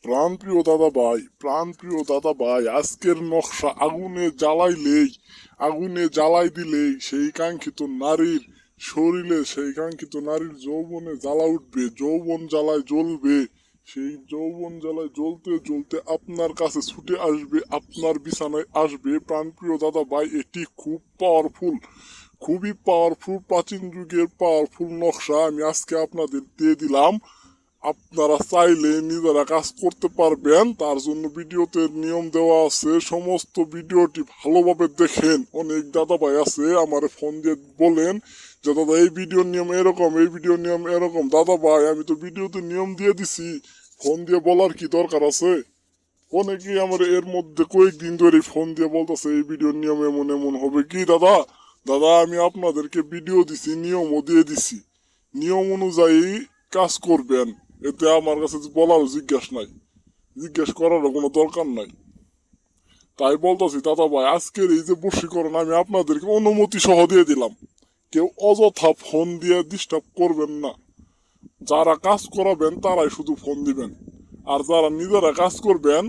প্রাণপ্রিয় দাদা ভাই, আজকের নকশা আগুনে জ্বালাই দিলেই সেই কাঙ্ক্ষিত নারীর শরীরে, সেই কাঙ্ক্ষিত নারীর যৌবনে জ্বালা উঠবে, যৌবন জ্বালায় জ্বলবে। সেই যৌবন জ্বালায় জ্বলতে জ্বলতে আপনার কাছে ছুটে আসবে, আপনার বিছানায় আসবে। প্রাণপ্রিয় দাদা ভাই, এটি খুবই পাওয়ারফুল, প্রাচীন যুগের পাওয়ারফুল নকশা আমি আজকে আপনাদের দিয়ে দিলাম। আপনারা চাইলে নিজেরা কাজ করতে পারবেন। তার জন্য ভিডিওতে নিয়ম দেওয়া আছে, সমস্ত ভিডিওটি ভালোভাবে দেখেন। অনেক দাদা ভাই আছে আমার ফোন দিয়ে বলেন যে দাদা এই ভিডিওর নিয়ম এরকম, এই ভিডিওর নিয়ম এরকম। দাদা ভাই, আমি তো ভিডিওতে নিয়ম দিয়ে দিছি, ফোন দিয়ে বলার কি দরকার আছে? অনেকেই আমার এর মধ্যে কয়েকদিন ধরে ফোন দিয়ে বলতেছে এই ভিডিওর নিয়ম এমন এমন হবে। কি দাদা, আমি আপনাদেরকে ভিডিও দিছি, নিয়মও দিয়ে দিছি, নিয়ম অনুযায়ী কাজ করবেন। এতে আমার কাছে বলার জিজ্ঞেস করারও কোনো দরকার নাই। তাই বলতেছি দাদা ভাই, আজকের এই যে বশীকরণ আমি আপনাদেরকে অনুমতি সহ দিয়ে দিলাম। কেউ অযথা ফোন দিয়ে ডিস্টার্ব করবেন না। যারা কাজ করাবেন তারাই শুধু ফোন দিবেন, আর যারা নিজেরা কাজ করবেন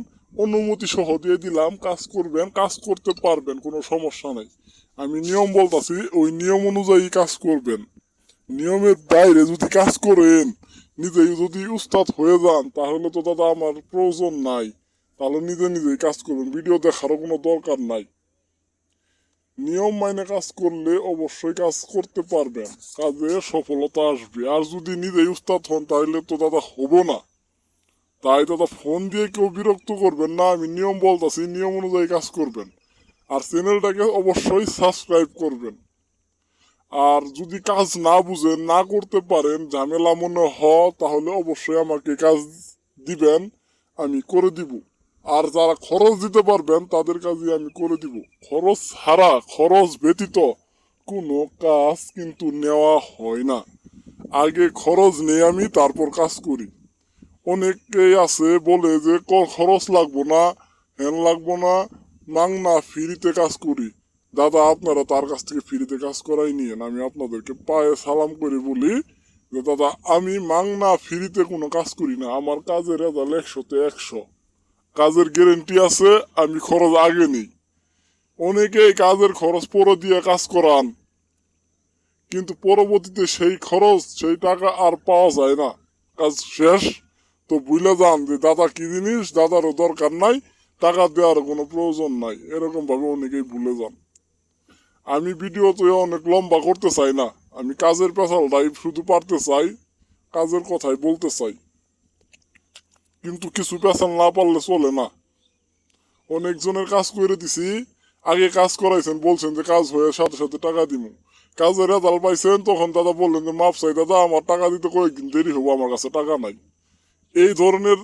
অনুমতি সহ দিয়ে দিলাম। কাজ করবেন, কাজ করতে পারবেন, কোনো সমস্যা নেই। আমি নিয়ম বলতেছি, ওই নিয়ম অনুযায়ী কাজ করবেন। নিয়মের বাইরে যদি কাজ করেন, নিজেই যদি উস্তাদ হয়ে যান, তাহলে তো দাদা আমার প্রয়োজন নাই। তাহলে নিজেই কাজ করবেন, ভিডিও দেখারও কোনো দরকার নাই। নিয়ম মাইনে কাজ করলে অবশ্যই কাজ করতে পারবেন, কাজে সফলতা আসবে। আর যদি নিজেই উস্তাদ হন তাহলে তো দাদা হবো না। তাই দাদা ফোন দিয়ে কেউ বিরক্ত করবেন না। আমি নিয়ম বলতেছি, নিয়ম অনুযায়ী কাজ করবেন। আর চ্যানেলটাকে অবশ্যই সাবস্ক্রাইব করবেন। আর যদি কাজ না বুঝেন, না করতে পারেন, ঝামেলা মনে হয়, তাহলে অবশ্যই আমাকে কাজ দিবেন, আমি করে দিব। আর যারা খরচ দিতে পারবেন তাদের কাজই আমি করে দিব। খরচ ছাড়া, খরচ ব্যতীত কোনো কাজ কিন্তু নেওয়া হয় না। আগে খরচ নেই আমি, তারপর কাজ করি। অনেকেই আছে বলে যে খরচ লাগবো না, হ্যান লাগবো না, মাংনা ফ্রিতে কাজ করি। দাদা, আপনারা তার কাছ থেকে ফ্রিতে কাজ করাই নিয়েন। আমি আপনাদেরকে পায়ে সালাম করে বলি যে দাদা, আমি মাংনা ফ্রিতে কোনো কাজ করি না। আমার কাজের রেজাল্ট 100-তে 100, কাজের গ্যারেন্টি আছে, আমি খরচ আগে নেই। অনেকেই কাজের খরচ পরে দিয়ে কাজ করান, কিন্তু পরবর্তীতে সেই খরচ, সেই টাকা আর পাওয়া যায় না, কাজ শেষ। তো ভুলে যান যে দাদা কি জিনিস, দাদারও দরকার নাই, টাকা দেওয়ার কোনো প্রয়োজন নাই, এরকম ভাবে অনেকেই ভুলে যান। আমি ভিডিওতে অনেক লম্বা করতে চাই না, আমি কাজের পেশালটাই শুধু পারতে চাই, কাজের কথাই বলতে চাই। কিন্তু কিছু পেশাল না পারলে চলে না। অনেকজনের কাজ করে দিছি, আগে কাজ করাইছেন, বলছেন যে কাজ হয়ে সাথে সাথে টাকা দিব। কাজের রেজাল্ট পাইছেন, তখন দাদা বললেন যে মাপ চাই দাদা, আমার টাকা দিতে কয়েকদিন দেরি হবো, আমার কাছে টাকা নাই। এই ধরনের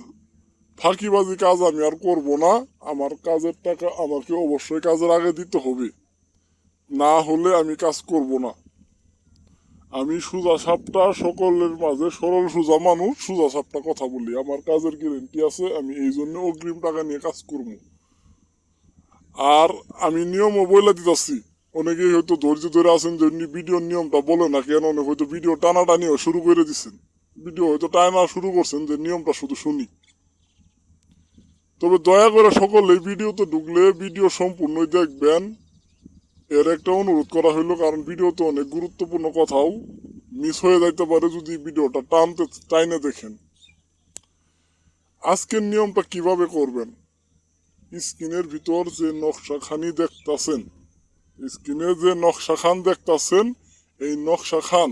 ফাঁকিবাজি কাজ আমি আর করব না। আমার কাজের টাকা আমাকে অবশ্যই কাজের আগে দিতে হবে, না হলে আমি কাজ করব না। আমি সোজা সাপটা, সকলের মাঝে সরল সোজা মানুষ, সোজা সাপটা কথা বলি। আমার কাজের গ্যারেন্টি আছে, আমি এই জন্য অগ্রিম টাকা নিয়ে কাজ করব। আর আমি নিয়মও বলে দিতেছি, অনেকেই হয়তো ধৈর্য ধরে আছেন যে ভিডিওর নিয়মটা বলে না কেন, অনেক হয়তো ভিডিও টানাটানিও শুরু করে দিচ্ছেন, ভিডিও হয়তো টানা শুরু করছেন যে নিয়মটা শুধু শুনি। তবে দয়া করে সকলে ভিডিওতে ঢুকলে ভিডিও সম্পূর্ণই দেখবেন, এর একটা অনুরোধ করা হইলো। কারণ ভিডিওতে অনেক গুরুত্বপূর্ণ কথাও মিস হয়ে যাইতে পারে যদি ভিডিওটা টাইনে দেখেন। আজকের নিয়মটা কিভাবে করবেন, স্ক্রিনের ভিতর যে নকশাখানি দেখতাছেন, স্ক্রিনে যে নকশাখান দেখতাছেন, এই নকশাখান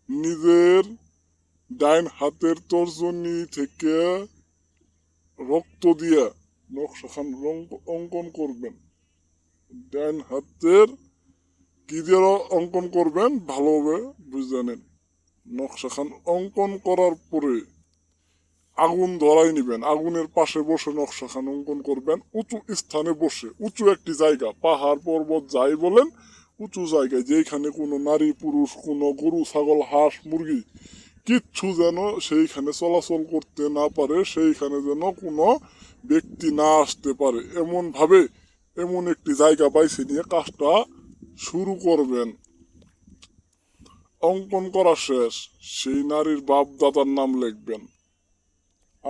নিজের ডাইন হাতের তর্জনী থেকে রক্ত দিয়ে নকশাখান অঙ্কন করবেন। ডান হাতের কি দিয়ে অঙ্কন করবেন ভালোভাবে বুঝে নেন। নকশাখান অঙ্কন করার পরে আগুন ধরাই নিবেন, আগুনের পাশে বসে নকশাখান অঙ্কন করবেন। উঁচু স্থানে বসে, উঁচু একটি জায়গা, পাহাড় পর্বত যাই বলেন, উঁচু জায়গায়, যেখানে কোনো নারী পুরুষ, কোনো গরু ছাগল হাঁস মুরগি কিচ্ছু যেন সেইখানে চলাচল করতে না পারে, সেইখানে যেন কোনো ব্যক্তি না আসতে পারে, এমন ভাবে এমন একটি জায়গা বাইছে নিয়ে কাজটা শুরু করবেন। অঙ্কন করা শেষ, সেই নারীর বাপ দাদার নাম লিখবেন।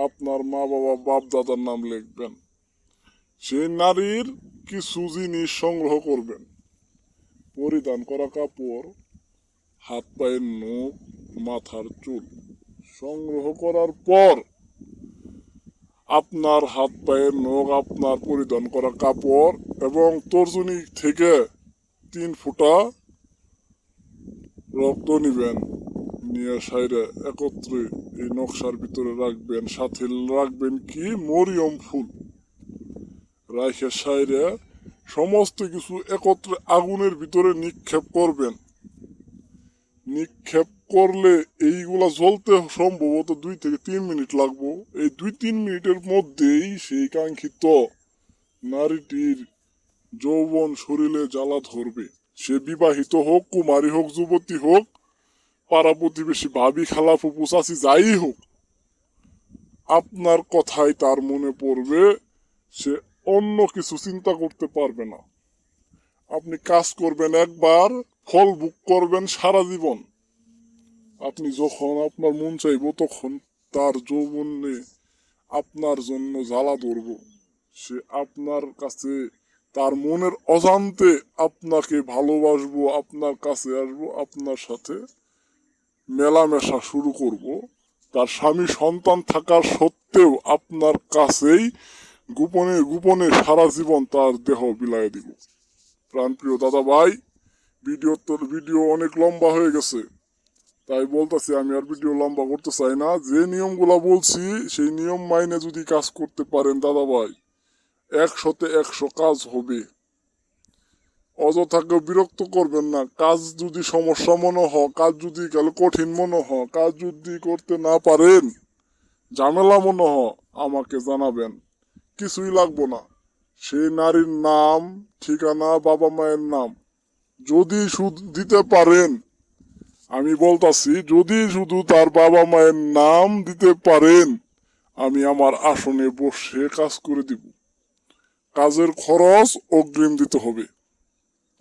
আপনার মা বাবা বাপ দাদার নাম লিখবেন। সেই নারীর কিছু জিনিস সংগ্রহ করবেন, পরিধান করা কাপড়, হাত পায়ের নখ, মাথার চুল সংগ্রহ করার পর আপনার হাত পায়ের নখ, আপনার পরিধান করা কাপড় এবং তর্জনী থেকে 3 ফোঁটা রক্ত নিবেন, নিয়ে সাইরে একত্রে এই নকশার ভিতরে রাখবেন। সাথে রাখবেন কি মরিয়ম ফুল, রাইখে সাইরে সমস্ত কিছু একত্রে আগুনের ভিতরে নিক্ষেপ করবেন। নিক্ষেপ করলে এইগুলা জ্বলতে সম্ভবত 2 থেকে 3 মিনিট লাগবে। এই 2-3 মিনিটের মধ্যেই সেই কাঙ্ক্ষিত নারীটির যৌবন শরীরে জ্বালা ধরবে। সে বিবাহিত হোক, কুমারী হোক, যুবতী হোক, পাড়া প্রতিবেশী, ভাবি, খালা, ফুপু, চাচি, যাই হোক, আপনার কথাই তার মনে পড়বে। সে অন্য কিছু চিন্তা করতে পারবে না। আপনি কাজ করবেন একবার, ফল ভোগ করবেন সারা জীবন। আপনি যখন আপনার মন চাইব তখন তার যৌবনে আপনার জন্য জ্বালা ধরব। সে আপনার কাছে তার মনের অজান্তে আপনাকে ভালোবাসবো, আপনার কাছে আসবো, আপনার সাথে মেলামেশা শুরু করব। তার স্বামী সন্তান থাকার সত্ত্বেও আপনার কাছেই গোপনে গোপনে সারা জীবন তার দেহ বিলায় দিব। প্রাণপ্রিয় দাদা ভাই, ভিডিও অনেক লম্বা হয়ে গেছে, তাই বলতেছি আমি আর ভিডিও লম্বা করতে চাই না। যে নিয়মগুলা বলছি সেই নিয়ম মাইনে যদি কাজ করতে পারেন দাদা ভাই, 100তে 100 কাজ হবে। অযথাকে বিরক্ত করবেন না। কাজ যদি সমস্যা মনে হয়, কাজ যদি কঠিন মনে হয়, কাজ যদি করতে না পারেন, ঝামেলা মনে হয়, আমাকে জানাবেন, কিছুই লাগবো না। সেই নারীর নাম, ঠিকানা, বাবা মায়ের নাম যদি শুধু দিতে পারেন, আমি বলতাছি যদি শুধু তার বাবা মায়ের নাম দিতে পারেন, আমি আমার আসনে বসে কাজ করে দিব। কাজের খরচ অগ্রিম দিতে হবে।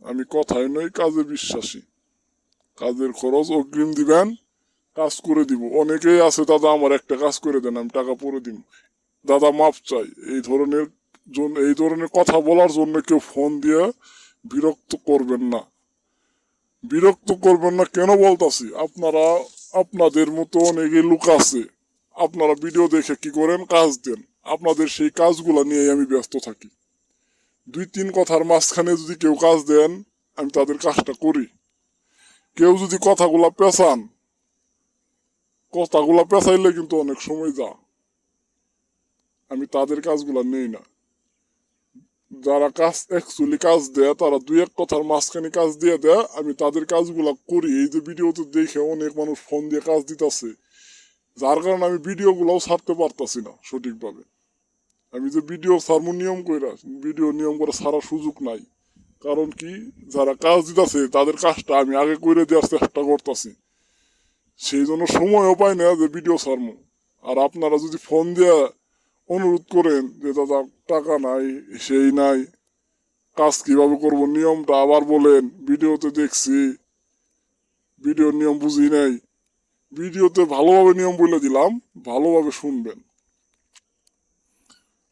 আমি কথায় নই, কাজে বিশ্বাসী। কাজের খরচ অগ্রিম দিবেন, কাজ করে দিব। অনেকেই আছে, দাদা আমার একটা কাজ করে দেন, আমি টাকা পরে দিব। দাদা মাপ চাই, এই ধরনের কথা বলার জন্য কেউ ফোন দিয়ে বিরক্ত করবেন না। বিরক্ত করবেন না কেন বলতাছি, আপনারা আপনাদের মতো অনেকে লোক আছে, আপনারা ভিডিও দেখে কি করেন, কাজ দেন। আপনাদের সেই কাজগুলা নিয়ে আমি ব্যস্ত থাকি। 2-3 কথার মাঝখানে যদি কেউ কাজ দেন, আমি তাদের কাজটা করি। কেউ যদি কথাগুলা পেঁচাইলে কিন্তু অনেক সময় আমি তাদের কাজগুলা নেই না। যারা অ্যাকচুয়ালি কাজ দেয়, তারা 2-1 কথার মাঝখানে কাজ দিয়ে দেয়, আমি তাদের কাজগুলা করি। এই যে ভিডিওতে দেখে অনেক মানুষ ফোন দিয়ে কাজ দিতেছে, যার কারণে আমি ভিডিওগুলাও ছাড়তে পারতাছি না সঠিকভাবে। আমি যে ভিডিও ছাড়বো নিয়ম করে ছাড়ার সুযোগ নাই। কারণ কি, যারা কাজ দিতেছে তাদের কাজটা আমি আগে করে দেওয়ার চেষ্টা করতেছি, সেই জন্য সময়ও পাই না যে ভিডিও ছাড়বো। আর আপনারা যদি ফোন দিয়ে অনুরোধ করেন যে দাদা টাকা নাই, সেই নাই, কাজ কিভাবে করব, নিয়মটা আবার বলেন, ভিডিওতে দেখছি, ভিডিওর নিয়ম বুঝি নাই। ভিডিওতে ভালোভাবে নিয়ম বলে দিলাম, ভালোভাবে শুনবেন।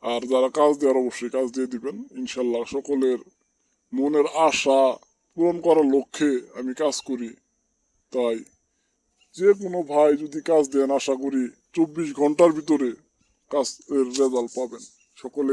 আর যারা কাজ দেওয়ার অবশ্যই কাজ দিয়ে দিবেন। ইনশাল্লাহ সকলের মনের আশা পূরণ করার লক্ষ্যে আমি কাজ করি। তাই যে কোনো ভাই যদি কাজ দেন, আশা করি 24 ঘন্টার ভিতরে কাজের রেজাল্ট পাবেন। সকলে